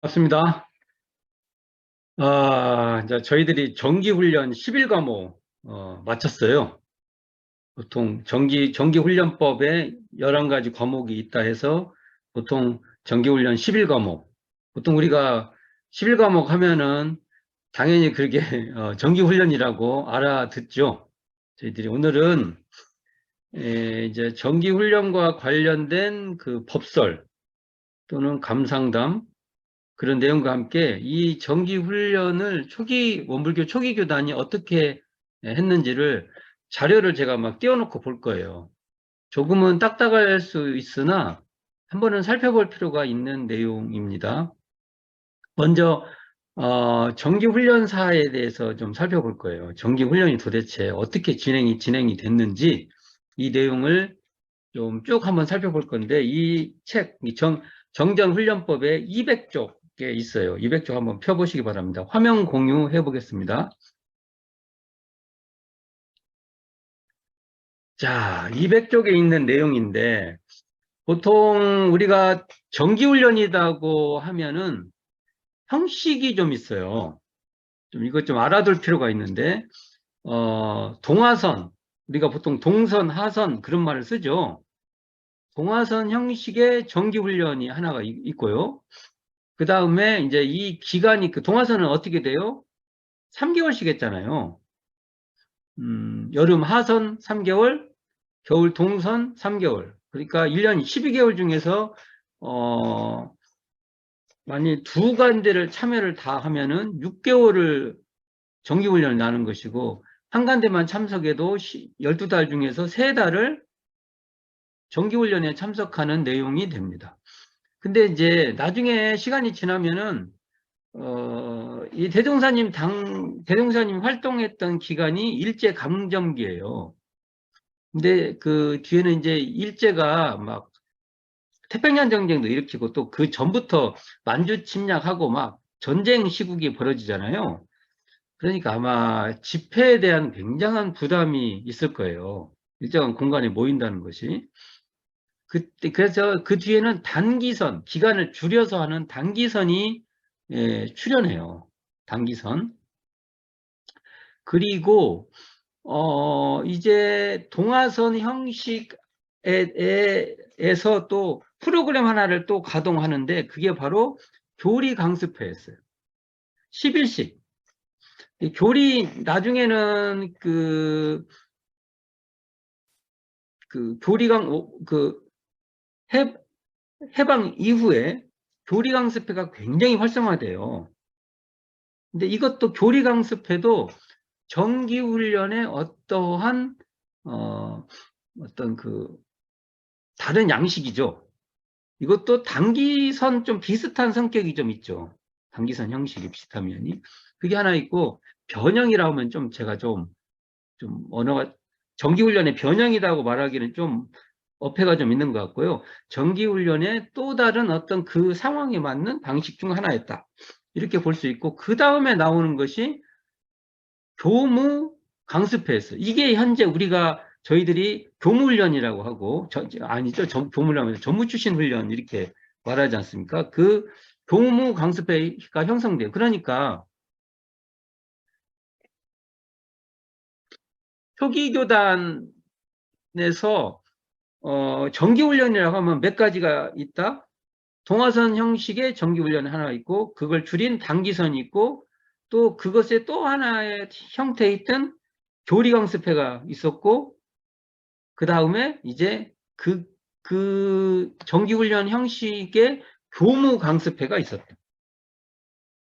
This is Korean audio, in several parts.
맞습니다. 이제 저희들이 정기훈련 11과목 마쳤어요. 보통 정기훈련법에 11가지 과목이 있다 해서 보통 정기훈련 11과목. 보통 우리가 11과목 하면은 당연히 그렇게 정기훈련이라고 알아듣죠. 저희들이 오늘은 이제 정기훈련과 관련된 그 법설 또는 감상담 그런 내용과 함께 이 정기훈련을 원불교 초기 교단이 어떻게 했는지를 자료를 제가 막 띄워놓고 볼 거예요. 조금은 딱딱할 수 있으나 한번은 살펴볼 필요가 있는 내용입니다. 먼저 정기훈련사에 대해서 좀 살펴볼 거예요. 정기훈련이 도대체 어떻게 진행이 됐는지 이 내용을 좀 쭉 한번 살펴볼 건데 이 책, 정전훈련법에 200쪽에 있어요. 200쪽 한번 펴보시기 바랍니다. 화면 공유해 보겠습니다. 자, 200쪽에 있는 내용인데 보통 우리가 정기훈련이라고 하면은 형식이 좀 있어요. 좀 이것 좀 알아둘 필요가 있는데 동화선, 우리가 보통 동선, 하선 그런 말을 쓰죠. 동화선 형식의 정기훈련이 하나가 있고요. 그 다음에 이제 이 기간이, 그 동화선은 어떻게 돼요? 3개월씩 했잖아요. 여름 하선 3개월, 겨울 동선 3개월. 그러니까 1년 12개월 중에서, 만약 두 간대를 참여를 다 하면은 6개월을 정기훈련을 나는 것이고, 한 간대만 참석해도 12달 중에서 3달을 정기훈련에 참석하는 내용이 됩니다. 근데 이제 나중에 시간이 지나면은 이 대종사님 활동했던 기간이 일제강점기예요. 근데 그 뒤에는 이제 일제가 막 태평양 전쟁도 일으키고 또 그 전부터 만주 침략하고 막 전쟁 시국이 벌어지잖아요. 그러니까 아마 집회에 대한 굉장한 부담이 있을 거예요. 일정한 공간에 모인다는 것이. 그래서 그 뒤에는 단기선, 기간을 줄여서 하는 단기선이 출연해요. 단기선. 그리고 이제 동화선 형식에서 또 프로그램 하나를 또 가동하는데 그게 바로 교리 강습회였어요. 10일씩. 교리 나중에는 그 교리강 그 해방 이후에 교리 강습회가 굉장히 활성화돼요. 근데 이것도 교리 강습회도 정기훈련의 어떠한 어떤 그 다른 양식이죠. 이것도 단기선 좀 비슷한 성격이 좀 있죠. 단기선 형식이 비슷한 면이. 그게 하나 있고 변형이라고 하면 좀 제가 좀 언어가 정기훈련의 변형이라고 말하기는 좀 어폐가 좀 있는 것 같고요. 정기훈련의 또 다른 어떤 그 상황에 맞는 방식 중 하나였다. 이렇게 볼 수 있고 그 다음에 나오는 것이 교무 강습회였어요. 이게 현재 저희들이 교무훈련이라고 하고 아니죠. 교무훈련 전무 출신 훈련 이렇게 말하지 않습니까? 그 교무 강습회가 형성돼요. 그러니까 초기교단에서 정기훈련이라고 하면 몇 가지가 있다. 동화선 형식의 정기훈련 하나 있고 그걸 줄인 단기선이 있고 또 그것의 또 하나의 형태에 있던 교리강습회가 있었고 그 다음에 이제 그 정기훈련 형식의 교무강습회가 있었다.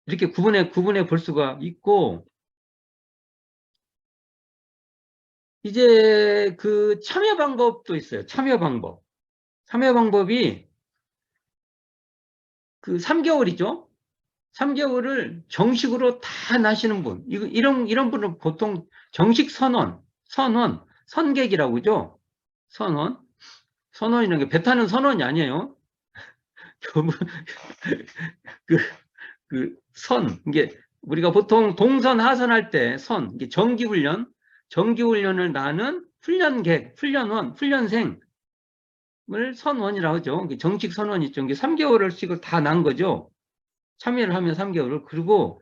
이렇게 구분해 볼 수가 있고 이제 그 참여 방법도 있어요. 참여 방법. 참여 방법이 그 3개월이죠. 3개월을 정식으로 다 나시는 분. 이런 분은 보통 정식 선객이라고 그러죠. 선원. 선원이라는 게 배 타는 선원이 아니에요. 그, 이게 우리가 보통 동선, 하선 할 때 이게 정기훈련을 나는 훈련원, 훈련생을 선원이라고 하죠. 정식 선원이 있죠. 이게 3개월씩을 다 난 거죠. 참여를 하면 3개월을. 그리고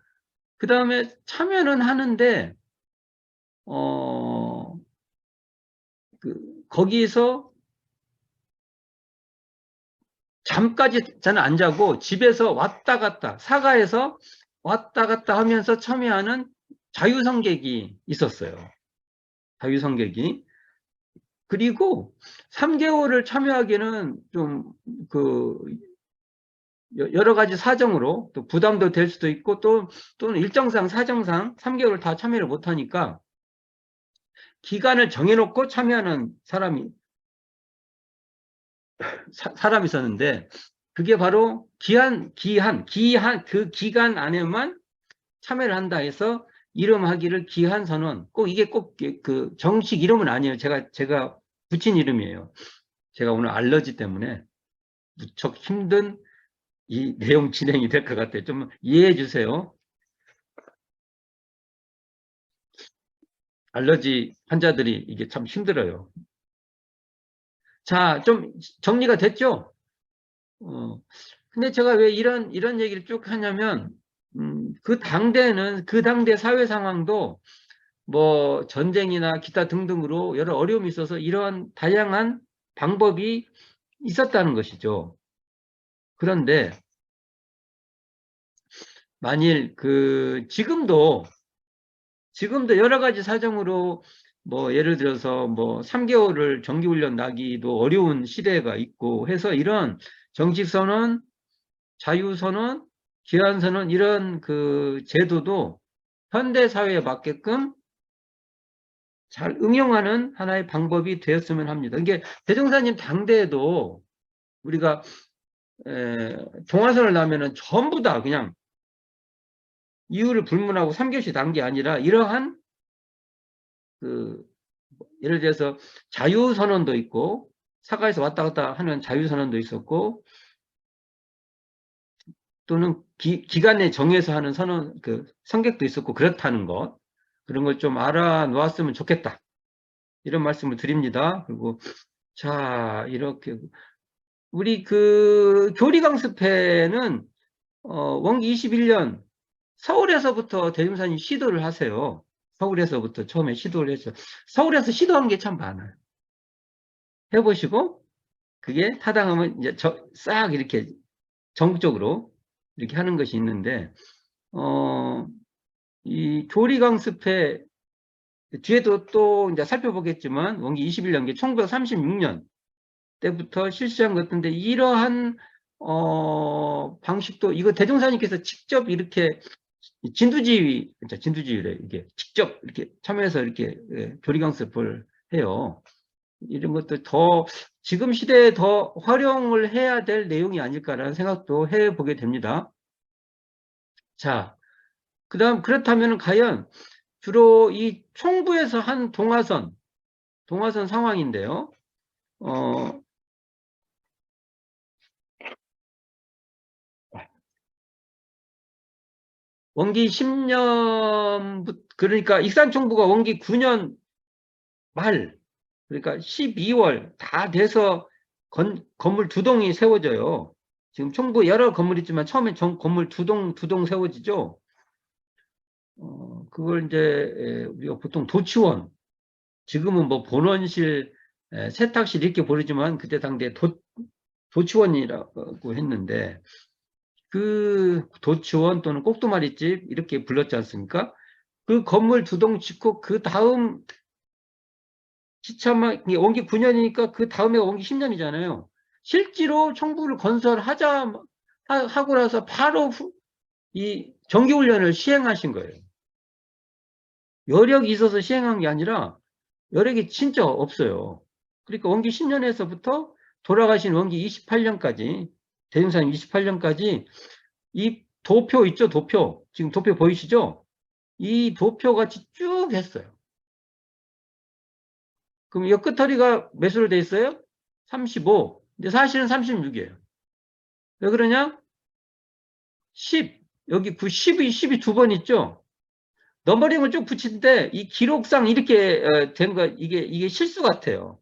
그 다음에 참여는 하는데 거기서 잠까지 저는 안 자고 집에서 왔다 갔다, 사가에서 왔다 갔다 하면서 참여하는 자유성객이 있었어요. 자유성객이. 그리고 3개월을 참여하기는 좀 여러 가지 사정으로 또 부담도 될 수도 있고 또는 일정상 사정상 3개월을 다 참여를 못하니까 기간을 정해놓고 참여하는 사람이 있었는데, 그게 바로 그 기간 안에만 참여를 한다 해서 이름하기를 기한선언. 이게 꼭 그 정식 이름은 아니에요. 제가 붙인 이름이에요. 제가 오늘 알러지 때문에 무척 힘든 이 내용 진행이 될 것 같아요. 좀 이해해 주세요. 알러지 환자들이 이게 참 힘들어요. 자, 좀 정리가 됐죠? 근데 제가 왜 이런 얘기를 쭉 하냐면, 그 당대 사회 상황도 뭐 전쟁이나 기타 등등으로 여러 어려움이 있어서 이러한 다양한 방법이 있었다는 것이죠. 그런데 만일 지금도 여러 가지 사정으로 뭐 예를 들어서 뭐 3개월을 정기훈련 나기도 어려운 시대가 있고 해서 이런 정식선언, 자유선언, 기한선언 이런 그 제도도 현대 사회에 맞게끔 잘 응용하는 하나의 방법이 되었으면 합니다. 이게 대종사님 당대에도 우리가 종화선을 나면은 전부 다 그냥 이유를 불문하고 3교시 난 게 아니라 이러한 예를 들어서 자유선언도 있고 사가에서 왔다 갔다 하는 자유선언도 있었고 또는 기간에 정해서 하는 선언 성격도 있었고 그렇다는 것, 그런 걸 좀 알아놓았으면 좋겠다 이런 말씀을 드립니다. 그리고 자, 이렇게 우리 교리강습회는 원기 21년 서울에서부터 대중사님 시도를 하세요. 서울에서부터 처음에 시도를 했죠. 서울에서 시도한 게 참 많아요. 해보시고 그게 타당하면 이제 싹 이렇게 전국적으로 이렇게 하는 것이 있는데, 이 교리강습회 뒤에도 또 이제 살펴보겠지만 원기 21년기 1936년 때부터 실시한 것 같은데, 이러한 방식도 이거 대종사님께서 직접 이렇게 진두지휘래, 이게 직접 이렇게 참여해서 이렇게 교리강습을 해요. 이런 것도 지금 시대에 더 활용을 해야 될 내용이 아닐까라는 생각도 해보게 됩니다. 자, 그렇다면 과연 주로 이 총부에서 한 동화선 상황인데요. 원기 10년, 그러니까 익산총부가 원기 9년 말, 그러니까 12월 다 돼서 건물 2동이 세워져요. 지금 총부 여러 건물이 있지만 처음에 건물 2동 세워지죠. 그걸 이제 우리가 보통 도치원, 지금은 뭐 본원실, 세탁실 이렇게 부르지만 그때 당시에 도치원이라고 했는데, 그 도치원 또는 꼭두마리집 이렇게 불렀지 않습니까? 그 건물 2동 짓고 그 다음 시참만 원기 9년이니까 그 다음에 원기 10년이잖아요. 실제로 총부를 하고 나서 바로 이 정기훈련을 시행하신 거예요. 여력이 있어서 시행한 게 아니라 여력이 진짜 없어요. 그러니까 원기 10년에서부터 돌아가신 원기 28년까지, 대중사님 28년까지 이 도표 있죠, 도표. 지금 도표 보이시죠? 이 도표 같이 쭉 했어요. 그럼 이 끝허리가 몇으로 돼 있어요? 35. 근데 사실은 36이에요. 왜 그러냐? 10. 여기 10이 2번 있죠? 넘버링을 쭉 붙이는데 이 기록상 이렇게 된 거, 이게 실수 같아요.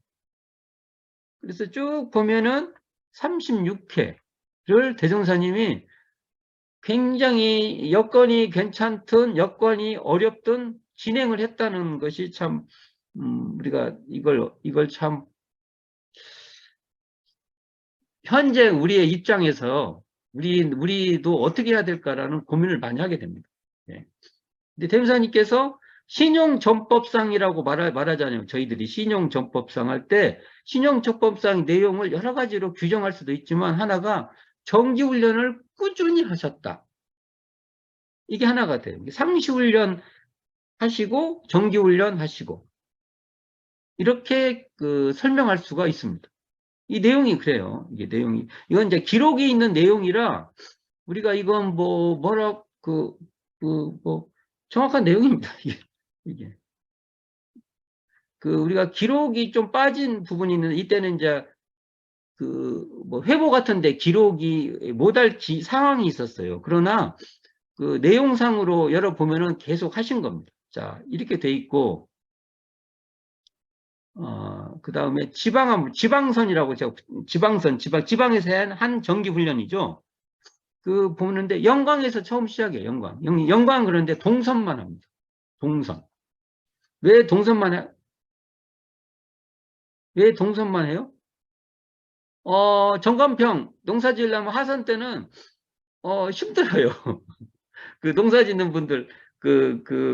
그래서 쭉 보면은 36회를 대종사님이 굉장히 여건이 괜찮든 여건이 어렵든 진행을 했다는 것이 참 우리가 이걸 참 현재 우리의 입장에서 우리도 어떻게 해야 될까라는 고민을 많이 하게 됩니다. 예. 근데 대무사님께서 신용전법상이라고 말하잖아요. 저희들이 신용전법상 할 때 신용전법상 내용을 여러 가지로 규정할 수도 있지만 하나가 정기훈련을 꾸준히 하셨다. 이게 하나가 돼요. 상시훈련 하시고 정기훈련 하시고 이렇게 설명할 수가 있습니다. 이 내용이 그래요. 이게 내용이 이건 이제 기록이 있는 내용이라 우리가 이건 뭐 정확한 내용입니다. 이게 우리가 기록이 좀 빠진 부분이 있는 이때는 이제 뭐 회보 같은데 기록이 못할 상황이 있었어요. 그러나 내용상으로 열어보면은 계속 하신 겁니다. 자, 이렇게 돼 있고, 그 다음에 지방선이라고 제가, 지방에서 한 정기훈련이죠. 보는데, 영광에서 처음 시작이에요, 영광. 영광 그런데 동선만 합니다. 동선. 왜 동선만 해요? 정관평, 농사 지으려면 하선 때는, 힘들어요. 농사 짓는 분들,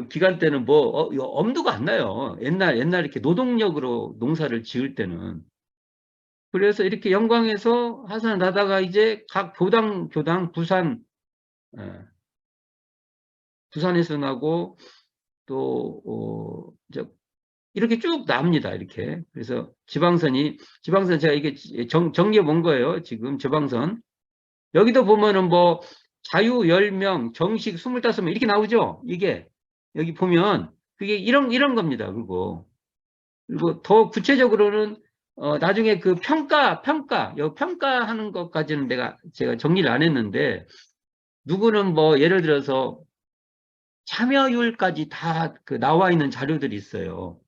기간 때는 엄두가 안 나요. 옛날 이렇게 노동력으로 농사를 지을 때는. 그래서 이렇게 영광에서 하산을 하다가 이제 각 교당, 예, 부산에서 나고 또, 이렇게 쭉 납니다. 이렇게. 그래서 지방선 제가 이게 정리해 본 거예요. 지금 지방선. 여기도 보면은 자유 10명, 정식 25명 이렇게 나오죠? 이게 여기 보면 그게 이런 겁니다. 그리고 더 구체적으로는 나중에 평가하는 것까지는 제가 정리를 안 했는데 누구는 예를 들어서 참여율까지 다 나와 있는 자료들이 있어요.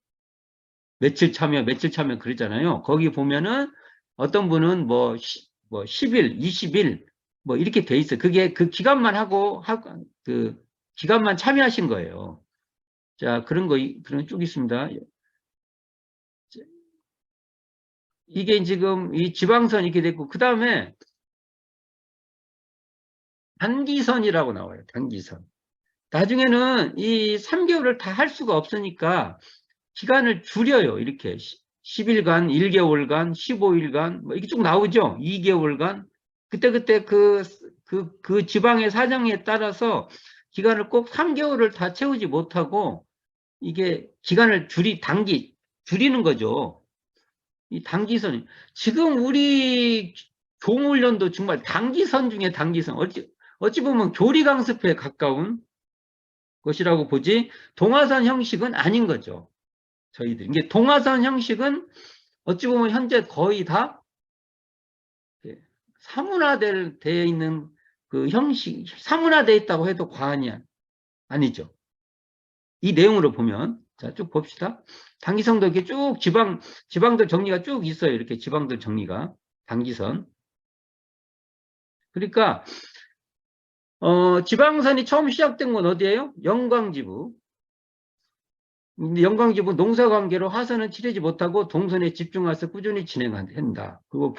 며칠 참여 그러잖아요. 거기 보면은 어떤 분은 10일, 20일 이렇게 돼 있어요. 그게 기간만 기간만 참여하신 거예요. 자, 그런 쭉 있습니다. 이게 지금 이 지방선 이렇게 됐고, 그 다음에 단기선이라고 나와요. 단기선. 나중에는 이 3개월을 다 할 수가 없으니까 기간을 줄여요. 이렇게 10일간, 1개월간, 15일간 이렇게 쭉 나오죠. 2개월간. 그때 그 지방의 사정에 따라서 기간을 꼭 3개월을 다 채우지 못하고 이게 기간을 줄이는 거죠. 이 단기선. 지금 우리 교무훈련도 정말 단기선 중에 단기선. 어찌 보면 교리강습에 가까운 것이라고 보지 동화선 형식은 아닌 거죠. 저희들. 이게 동화선 형식은 어찌 보면 현재 거의 다 사문화되어 있는 형식, 사문화되어 있다고 해도 과언이 아니죠. 이 내용으로 보면, 자, 쭉 봅시다. 단기선도 이렇게 쭉 지방들 정리가 쭉 있어요. 이렇게 지방들 정리가. 단기선. 그러니까, 지방선이 처음 시작된 건 어디예요? 영광지부. 근데 영광지부 농사관계로 하선은 치르지 못하고 동선에 집중해서 꾸준히 진행한다. 그리고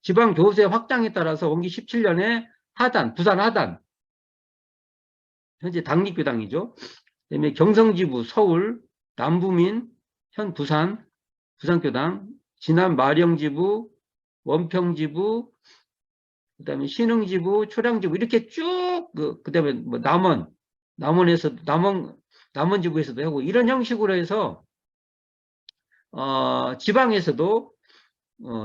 지방 교세 확장에 따라서 원기 17년에 부산 하단. 현재 당립교당이죠. 그다음에 경성지부 서울, 남부민, 현 부산교당, 진안 마령지부, 원평지부, 그다음에 신흥지부, 초량지부 이렇게 쭉 그다음에 남원지부에서도 하고 이런 형식으로 해서 지방에서도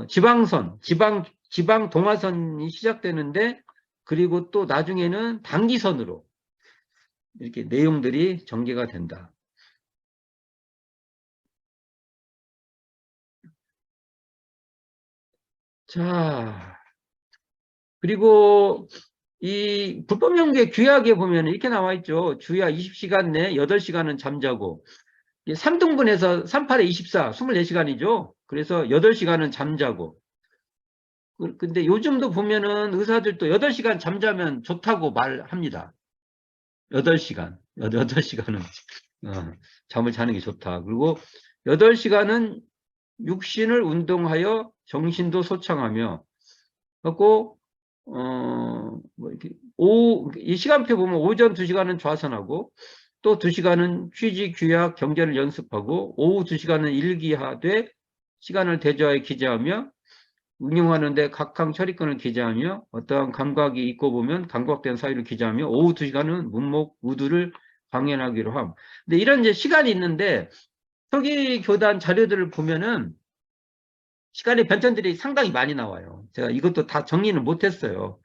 지방 동화선이 시작되는데 그리고 또 나중에는 단기선으로 이렇게 내용들이 전개가 된다. 자, 그리고 이 불법연구의 규약에 보면 이렇게 나와 있죠. 주야 20시간 내 8시간은 잠자고 3등분해서 38에 24, 24시간이죠. 그래서 8시간은 잠자고 근데 요즘도 보면은 의사들도 8시간 잠자면 좋다고 말합니다. 8시간. 8시간은 잠을 자는 게 좋다. 그리고 8시간은 육신을 운동하여 정신도 소창하며 하고 뭐 이렇게 이 시간표 보면 오전 2시간은 좌선하고 또 2시간은 취직, 규약, 경제를 연습하고 오후 2시간은 일기하되 시간을 대조하여 기재하며 응용하는데 각항 처리권을 기재하며 어떠한 감각이 있고 보면 감각된 사유를 기재하며 오후 2시간은 문목, 우두를 강연하기로 함. 근데 이런 이제 시간이 있는데 서기 교단 자료들을 보면은 시간의 변천들이 상당히 많이 나와요. 제가 이것도 다 정리는 못했어요.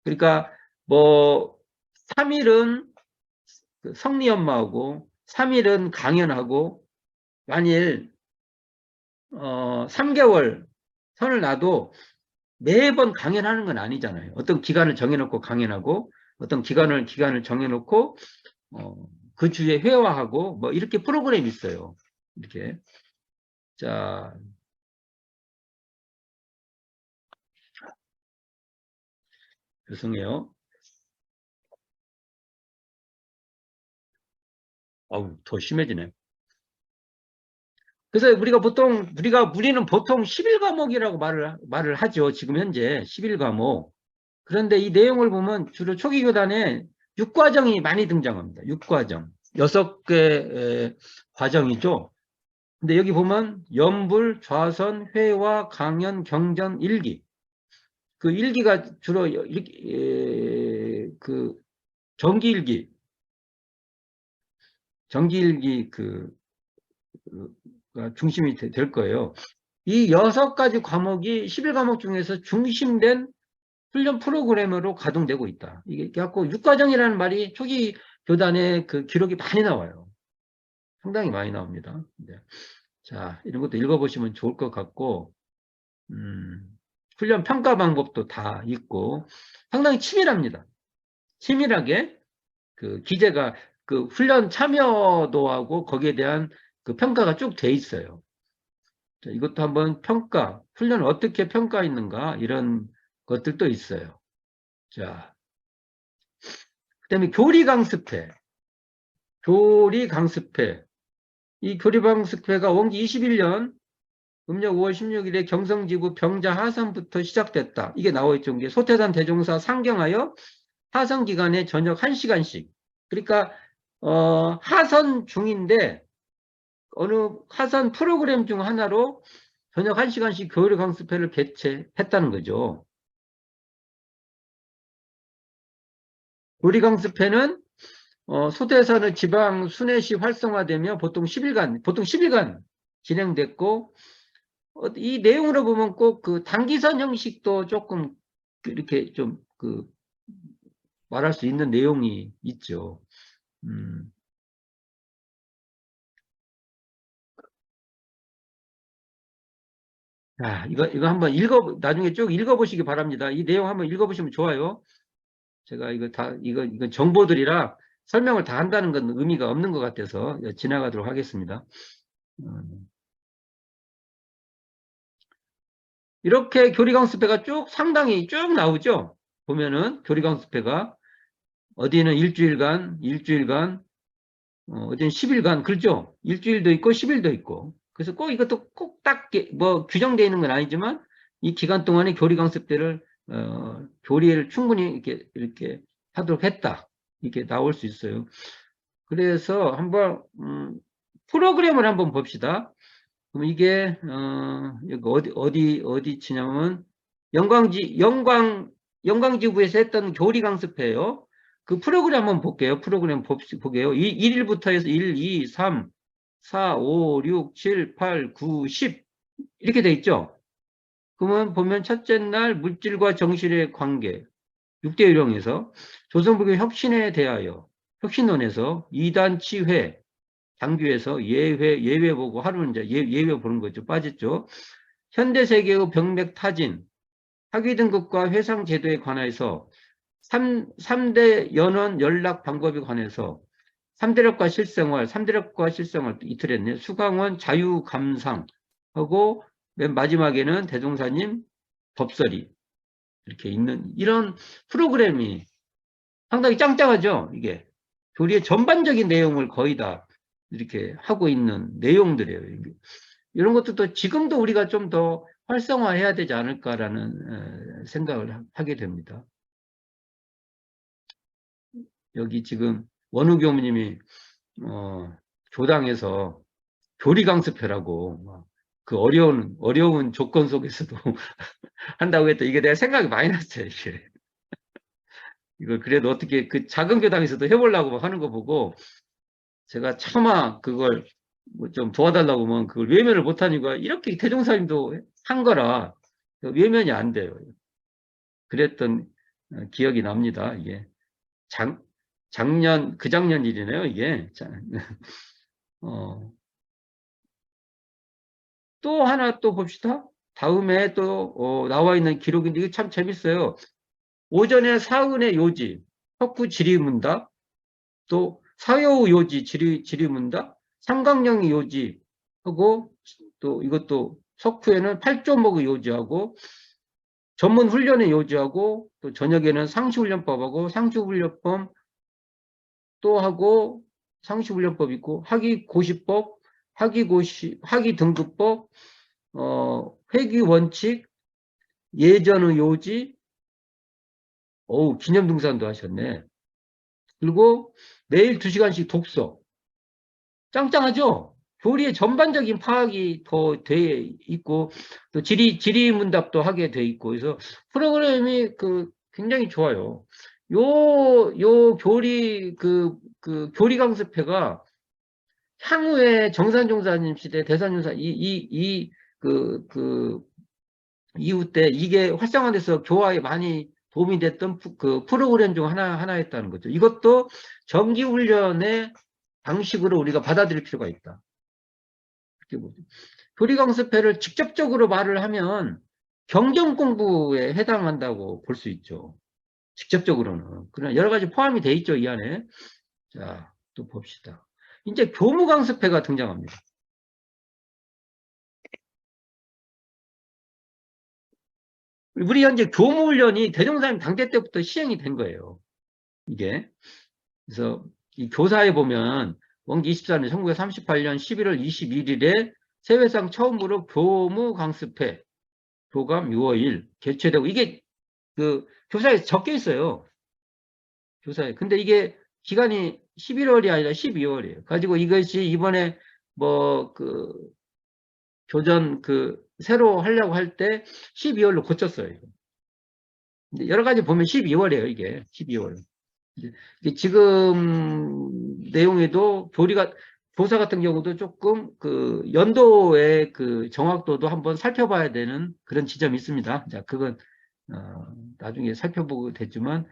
그러니까 뭐 3일은 성리 엄마하고 3일은 강연하고 만일 3개월 선을 놔도 매번 강연하는 건 아니잖아요. 어떤 기간을 정해놓고 강연하고 어떤 기간을 정해놓고 그 주에 회화하고 뭐 이렇게 프로그램이 있어요. 이렇게. 자, 죄송해요. 어우, 더 심해지네. 그래서 우리는 보통 11과목이라고 말을 하죠. 지금 현재 11과목. 그런데 이 내용을 보면 주로 초기 교단에 6과정이 많이 등장합니다. 6과정. 6개 과정이죠. 근데 여기 보면 연불, 좌선, 회화, 강연, 경전, 일기. 그 일기가 주로 그 정기일기 가 중심이 될 거예요. 이 6가지 과목이 11과목 중에서 중심된 훈련 프로그램으로 가동되고 있다. 이게 갖고 6과정이라는 말이 초기 교단에 그 기록이 많이 나와요. 상당히 많이 나옵니다. 네. 자, 이런 것도 읽어보시면 좋을 것 같고, 훈련 평가 방법도 다 있고, 상당히 치밀합니다. 치밀하게 그 기재가 그 훈련 참여도하고 거기에 대한 그 평가가 쭉 돼 있어요. 자, 이것도 한번 훈련을 어떻게 평가했는가, 이런 것들도 있어요. 자, 그 다음에 교리강습회. 이 교리강습회가 원기 21년 음력 5월 16일에 경성지구 병자 하산부터 시작됐다. 이게 나와있죠. 이게 소태산 대종사 상경하여 하선 기간에 저녁 1시간씩. 그러니까 하선 중인데 어느 하선 프로그램 중 하나로 저녁 1시간씩 교리강습회를 개최했다는 거죠. 교리강습회는 소태산의 지방 순회시 활성화되며 보통 10일간 진행됐고, 이 내용으로 보면 꼭 그 단기선 형식도 조금 이렇게 좀 말할 수 있는 내용이 있죠. 자, 이거 한번 나중에 쭉 읽어보시기 바랍니다. 이 내용 한번 읽어보시면 좋아요. 제가 이건 정보들이라 설명을 다 한다는 건 의미가 없는 것 같아서 지나가도록 하겠습니다. 이렇게 교리강습회가 상당히 쭉 나오죠. 보면은 교리강습회가 어디는 일주일간, 어디는 10일간, 그렇죠? 일주일도 있고 10일도 있고. 그래서 꼭 이것도 꼭 딱 뭐 규정되어 있는 건 아니지만 이 기간 동안에 교리강습회를 교리를 충분히 이렇게 하도록 했다. 이렇게 나올 수 있어요. 그래서 한번 프로그램을 한번 봅시다. 그럼 이게 어디 치냐면 영광지구에서 했던 교리 강습회예요. 그 프로그램 한번 볼게요. 프로그램 보게요. 1일부터 해서 1, 2, 3, 4, 5, 6, 7, 8, 9, 10 이렇게 돼 있죠. 그러면 보면 첫째 날 물질과 정실의 관계 6대 유령에서 조선불교 혁신에 대하여 혁신론에서 이단치회 장규에서 예외 보고 하루는 이제 예외 보는 거죠. 빠졌죠. 현대세계의 병맥타진, 학위등급과 회상제도에 관해서 3대 연원 연락 방법에 관해서 3대력과 실생활 이틀 했네. 수강원 자유감상 하고 맨 마지막에는 대종사님 법설이 이렇게 있는 이런 프로그램이 상당히 짱짱하죠. 이게 교리의 전반적인 내용을 거의 다 이렇게 하고 있는 내용들이에요. 이런 것도 지금도 우리가 좀 더 활성화해야 되지 않을까라는 생각을 하게 됩니다. 여기 지금 원우 교무님이 교당에서 교리 강습회라고 그 어려운 조건 속에서도 한다고 했더 이게 내가 생각이 많이 났어요. 이게. 이걸 그래도 어떻게 그 작은 교당에서도 해보려고 하는 거 보고 제가 차마 그걸 뭐 좀 도와달라고 하면 그걸 외면을 못하니까 이렇게 대종사님도 한 거라 외면이 안 돼요. 그랬던 기억이 납니다. 이게 작년 일이네요. 이게 또 하나 또 봅시다. 다음에 또 나와 있는 기록인데 이게 참 재밌어요. 오전에 사은의 요지, 혁구 지리문답, 또 사여우 요지 지리문답, 삼강령의 요지 하고 또 이것도 석후에는 팔조목의 요지하고 전문 훈련의 요지하고 또 저녁에는 상시훈련법하고 상시훈련법 또 하고 상시훈련법 있고 학위고시법, 학위등급법, 회귀원칙, 예전의 요지, 기념등산도 하셨네. 그리고 매일 2시간씩 독서. 짱짱하죠? 교리의 전반적인 파악이 더 돼 있고, 또 지리문답도 하게 돼 있고, 그래서 프로그램이 굉장히 좋아요. 요 교리 강습회가 향후에 정산종사님 시대, 대산종사, 이후 때 이게 활성화돼서 교화에 많이 도움이 됐던 그 프로그램 중 하나였다는 거죠. 이것도 정기훈련의 방식으로 우리가 받아들일 필요가 있다. 교리강습회를 직접적으로 말을 하면 경전공부에 해당한다고 볼 수 있죠. 직접적으로는. 그러나 여러 가지 포함이 돼 있죠, 이 안에. 자, 또 봅시다. 이제 교무강습회가 등장합니다. 우리 현재 교무훈련이 대종사님 당대 때부터 시행이 된 거예요. 이게. 그래서 이 교사에 보면 원기 24년 1938년 11월 21일에 세회상 처음으로 교무강습회 교감 6월1 개최되고 이게 그 교사에 적혀 있어요. 교사에. 근데 이게 기간이 11월이 아니라 12월이에요. 가지고 이것이 이번에 교전 새로 하려고 할 때 12월로 고쳤어요. 근데 여러 가지 보면 12월이에요, 이게. 12월. 지금 내용에도 교사 같은 경우도 조금 연도의 정확도도 한번 살펴봐야 되는 그런 지점이 있습니다. 자, 그건 나중에 살펴보고 됐지만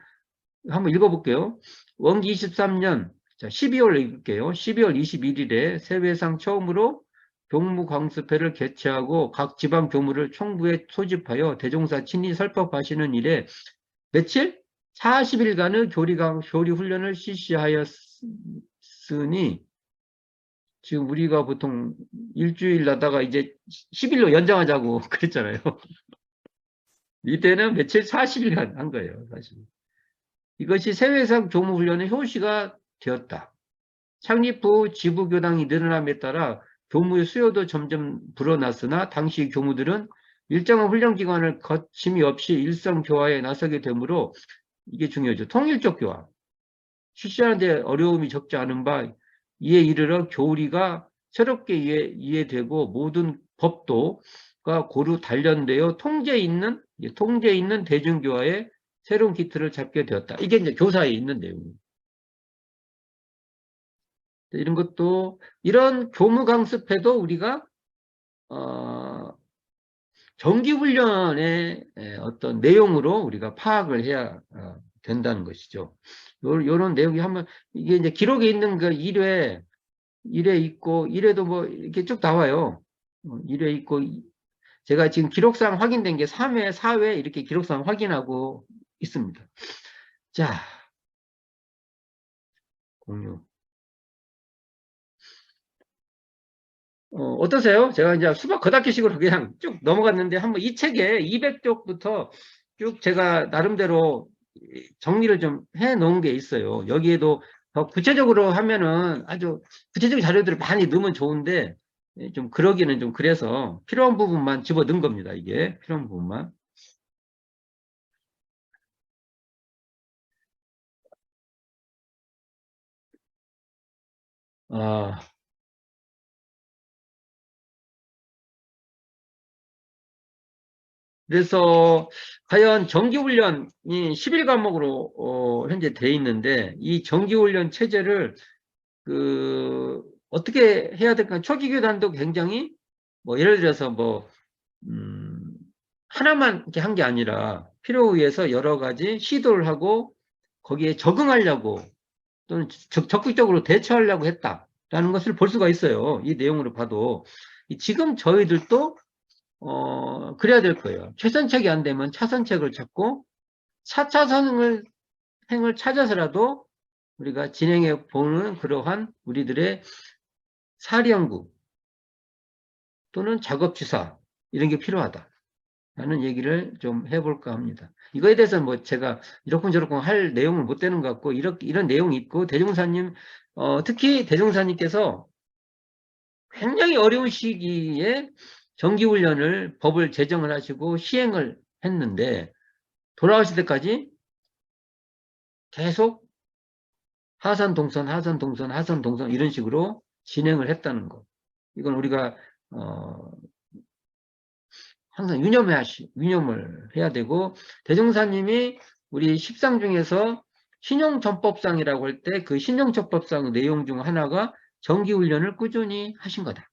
한번 읽어볼게요. 원기 23년 12월 읽을게요. 12월 21일에 세회상 처음으로 교무강습회를 개최하고 각 지방 교무를 총부에 소집하여 대종사 친히 설법하시는 일에 며칠? 40일간의 교리 훈련을 실시하였으니 지금 우리가 보통 일주일 나다가 이제 10일로 연장하자고 그랬잖아요. 이때는 며칠 40일간 한 거예요. 사실. 이것이 세회상 교무훈련의 효시가 되었다. 창립 후 지부교당이 늘어남에 따라 교무의 수요도 점점 불어났으나 당시 교무들은 일정한 훈련기간을 거침이 없이 일성 교화에 나서게 되므로 이게 중요하죠. 통일적 교화. 실시하는 데 어려움이 적지 않은 바 이에 이르러 교리가 새롭게 이해되고 모든 법도가 고루 단련되어 통제 있는 대중교화의 새로운 기틀을 잡게 되었다. 이게 이제 교사에 있는 내용입니다. 이런 것도 이런 교무 강습회도 우리가 정기훈련의 어떤 내용으로 우리가 파악을 해야 된다는 것이죠. 요런 내용이 한번 이게 이제 기록에 있는 그 1회 있고 1회도 뭐 이렇게 쭉 나와요. 1회 있고 제가 지금 기록상 확인된 게 3회, 4회 이렇게 기록상 확인하고 있습니다. 자, 공유. 어떠세요? 제가 이제 수박 겉핥기식으로 그냥 쭉 넘어갔는데 한번 이 책에 200쪽부터 쭉 제가 나름대로 정리를 좀 해 놓은 게 있어요. 여기에도 더 구체적으로 하면은 아주 구체적인 자료들을 많이 넣으면 좋은데 좀 그러기는 좀 그래서 필요한 부분만 집어 넣은 겁니다. 이게 필요한 부분만. 아, 그래서 과연 정기훈련이 11 과목으로 현재 돼 있는데 이 정기훈련 체제를 어떻게 해야 될까? 초기 교단도 굉장히 뭐 예를 들어서 뭐 음, 하나만 이렇게 한 게 아니라 필요에 의해서 여러 가지 시도를 하고 거기에 적응하려고 또는 적극적으로 대처하려고 했다라는 것을 볼 수가 있어요. 이 내용으로 봐도 지금 저희들도 그래야 될 거예요. 최선책이 안 되면 차선책을 찾고 4차선을 행을 찾아서라도 우리가 진행해 보는 그러한 우리들의 사리연구 또는 작업주사 이런 게 필요하다. 라는 얘기를 좀 해볼까 합니다. 이거에 대해서는 뭐 제가 이렇쿵저렇쿵 할 내용을 못 되는 것 같고, 이런 내용이 있고, 대종사님, 특히 대종사님께서 굉장히 어려운 시기에 정기훈련을 법을 제정을 하시고 시행을 했는데, 돌아가실 때까지 계속 하산동선, 하산동선, 하산동선 이런 식으로 진행을 했다는 거. 이건 우리가, 어, 항상 유념을 해야 되고, 대종사님이 우리 십상 중에서 신용전법상이라고 할 때 그 신용전법상 내용 중 하나가 정기훈련을 꾸준히 하신 거다.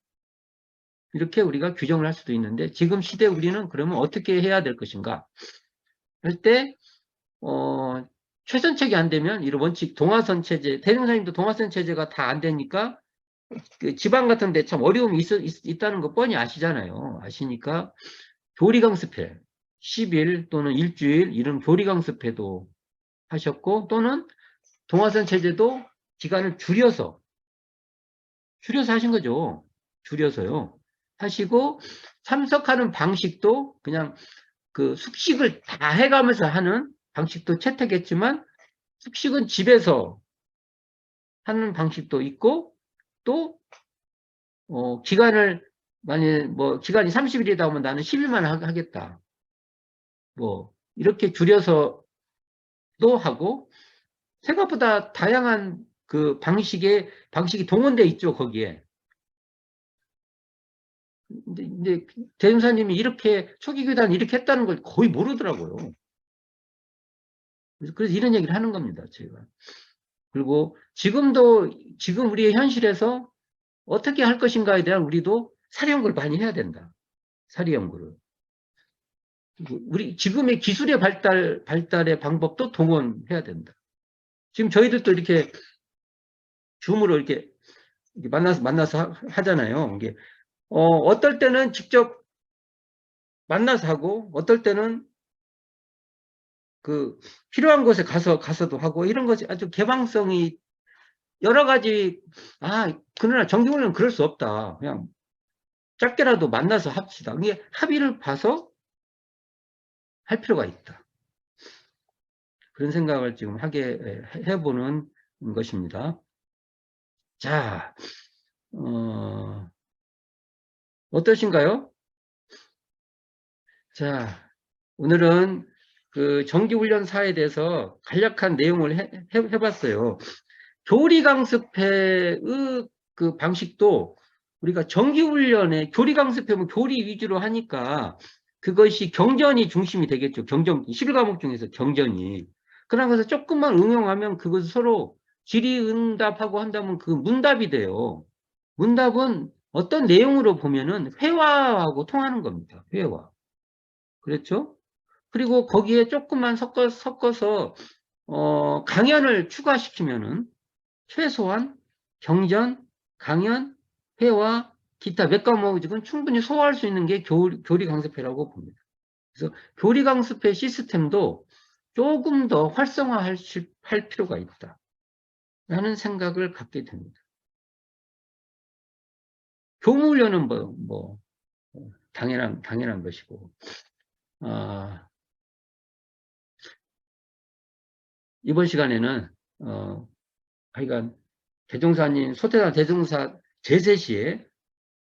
이렇게 우리가 규정을 할 수도 있는데, 지금 시대 우리는 그러면 어떻게 해야 될 것인가? 할 때, 최선책이 안 되면, 이런 원칙, 동화선 체제, 대종사님도 동화선 체제가 다 안 되니까, 그 지방 같은 데 참 어려움이 있다는 거 뻔히 아시잖아요. 아시니까, 교리강습회 10일 또는 일주일 이런 교리강습회도 하셨고 또는 동화선 체제도 기간을 줄여서 하신 거죠. 줄여서요. 하시고 참석하는 방식도 그냥 그 숙식을 다 해가면서 하는 방식도 채택했지만 숙식은 집에서 하는 방식도 있고 또 기간을 만약에 뭐 기간이 30일이다 하면 나는 10일만 하겠다. 뭐 이렇게 줄여서도 하고 생각보다 다양한 그 방식이 동원돼 있죠, 거기에. 근데 대행사님이 이렇게 초기 교단 이렇게 했다는 걸 거의 모르더라고요. 그래서 이런 얘기를 하는 겁니다, 제가. 그리고 지금 우리의 현실에서 어떻게 할 것인가에 대한 우리도 사리 연구를 많이 해야 된다. 사리 연구를. 우리 지금의 기술의 발달의 방법도 동원해야 된다. 지금 저희들도 이렇게 줌으로 이렇게 만나서 하잖아요. 이게 어떨 때는 직접 만나서 하고, 어떨 때는 그 필요한 곳에 가서도 하고, 이런 것이 아주 개방성이 여러 가지, 그러나 정기훈련은 그럴 수 없다. 그냥 짧게라도 만나서 합시다. 이게 합의를 봐서 할 필요가 있다. 그런 생각을 지금 해보는 것입니다. 자, 어떠신가요? 자, 오늘은 그 정기훈련사에 대해서 간략한 내용을 해봤어요. 교리강습회의 그 방식도 우리가 정기훈련에 교리강습회면 교리 위주로 하니까 그것이 경전이 중심이 되겠죠. 경전, 11과목 중에서 경전이. 그런 것을 조금만 응용하면 그것을 서로 질의응답하고 한다면 그 문답이 돼요. 문답은 어떤 내용으로 보면은 회화하고 통하는 겁니다. 회화. 그렇죠? 그리고 거기에 조금만 섞어서 강연을 추가시키면은 최소한 경전, 강연, 회화, 기타 몇 과목은 충분히 소화할 수 있는 게 교리 강습회라고 봅니다. 그래서 교리 강습회 시스템도 조금 더 활성화할 필요가 있다. 라는 생각을 갖게 됩니다. 교무훈련은 당연한 것이고, 이번 시간에는, 하여간, 소태산 대종사 제세 시에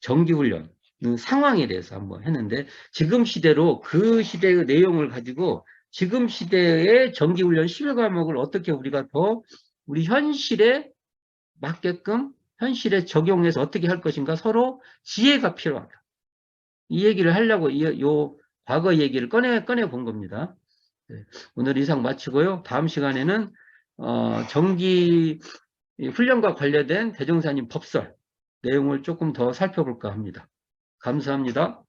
정기훈련 상황에 대해서 한번 했는데, 지금 시대로 그 시대의 내용을 가지고 지금 시대의 정기훈련 11과목을 어떻게 우리가 더 우리 현실에 맞게끔 현실에 적용해서 어떻게 할 것인가 서로 지혜가 필요하다. 이 얘기를 하려고 요 과거 얘기를 꺼내 본 겁니다. 네, 오늘 이상 마치고요. 다음 시간에는 정기 훈련과 관련된 대종사님 법설 내용을 조금 더 살펴볼까 합니다. 감사합니다.